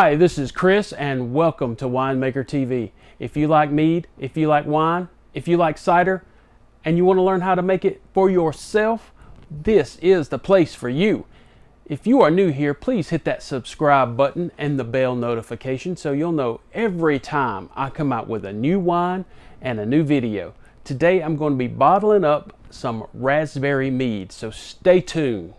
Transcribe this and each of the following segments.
Hi, this is Chris and welcome to Winemaker TV. If you like mead, if you like wine, if you like cider, and you want to learn how to make it for yourself, this is the place for you. If you are new here, please hit that subscribe button and the bell notification so you'll know every time I come out with a new wine and a new video. Today I'm going to be bottling up some raspberry mead, so stay tuned.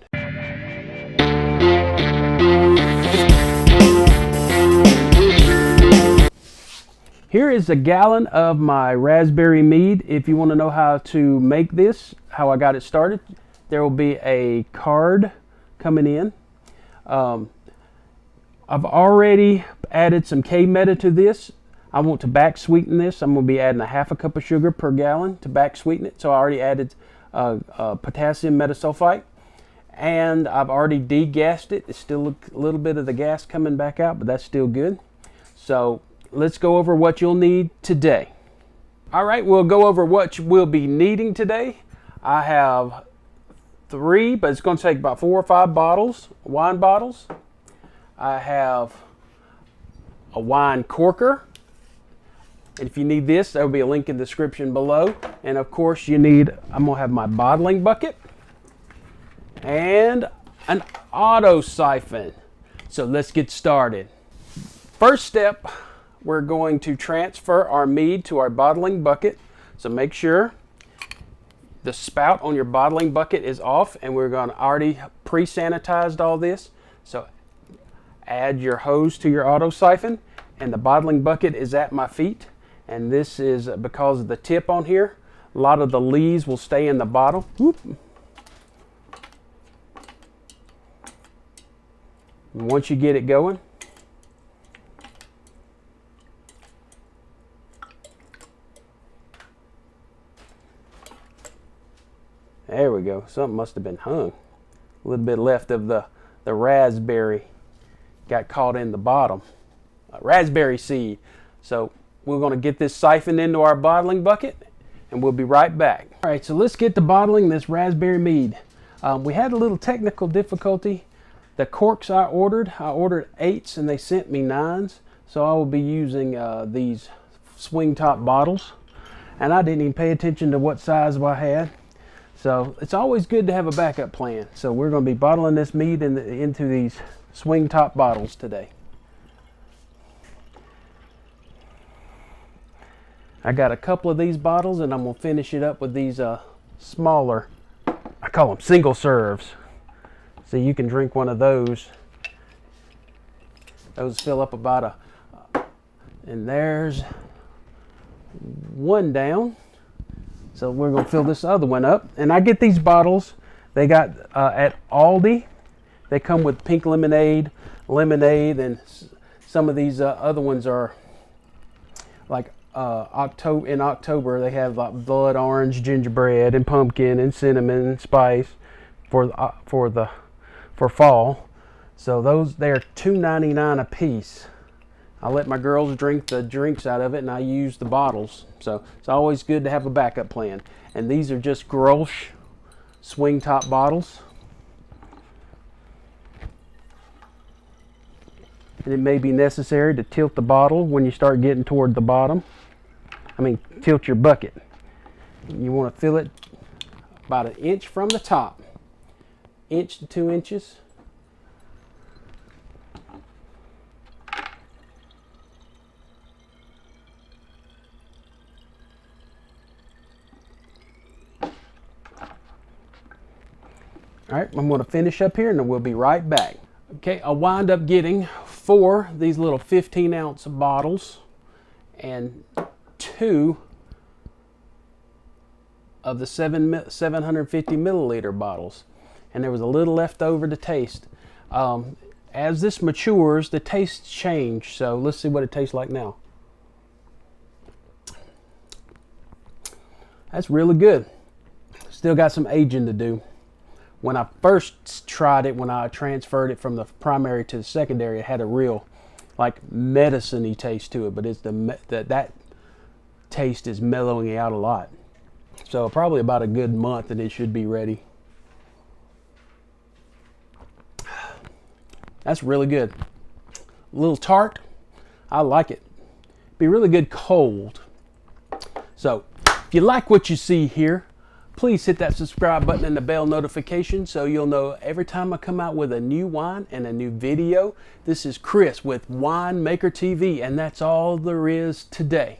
Here is a gallon of my raspberry mead. If you want to know how to make this, how I got it started, there will be a card coming in. I've already added some Mead to this. I want to back sweeten this. I'm going to be adding a half a cup of sugar per gallon to back sweeten it. So I already added potassium metasulfite, and I've already degassed it. It's still a little bit of the gas coming back out, but that's still good. So let's go over what you'll need today. All right, we'll go over what we'll be needing today. I have 3, but it's going to take about 4 or 5 bottles, wine bottles. I have a wine corker. And if you need this, there will be a link in the description below. And of course I'm going to have my bottling bucket and an auto siphon. So let's get started. First step, we're going to transfer our mead to our bottling bucket. So make sure the spout on your bottling bucket is off, and we're going to already pre-sanitized all this. So add your hose to your auto siphon, and the bottling bucket is at my feet. And this is because of the tip on here. A lot of the lees will stay in the bottle. Whoop. And once you get it going, there we go. Something must have been hung. A little bit left of the raspberry got caught in the bottom. Raspberry seed. So we're going to get this siphoned into our bottling bucket, and we'll be right back. All right, so let's get to bottling this raspberry mead. We had a little technical difficulty. The corks I ordered 8s and they sent me 9s. So I will be using these swing top bottles. And I didn't even pay attention to what size I had. So it's always good to have a backup plan. So we're going to be bottling this mead into these swing top bottles today. I got a couple of these bottles, and I'm going to finish it up with these smaller, I call them single serves. So you can drink one of those. Those fill up about and there's one down. So we're going to fill this other one up. And I get these bottles, they got at Aldi. They come with pink lemonade, and some of these other ones are like in October they have like blood orange, gingerbread, and pumpkin, and cinnamon, and spice for fall. So those, they're $2.99 a piece. I let my girls drink the drinks out of it, and I use the bottles. So it's always good to have a backup plan. And these are just Grolsch swing top bottles. And it may be necessary to tilt the bottle when you start getting toward the bottom. I mean, tilt your bucket. You want to fill it about 1 inch from the top. 1 to 2 inches. All right, I'm going to finish up here and then we'll be right back. Okay, I wound up getting 4 these little 15-ounce bottles and 2 of the 750 milliliter bottles. And there was a little left over to taste. As this matures, the tastes change. So let's see what it tastes like now. That's really good. Still got some aging to do. When I first tried it, when I transferred it from the primary to the secondary, it had a real like medicine-y taste to it, but it's that taste is mellowing out a lot. So probably about a good month and it should be ready. That's really good. A little tart. I like it. Be really good cold. So if you like what you see here, please hit that subscribe button and the bell notification so you'll know every time I come out with a new wine and a new video. This is Chris with Winemaker TV, and that's all there is today.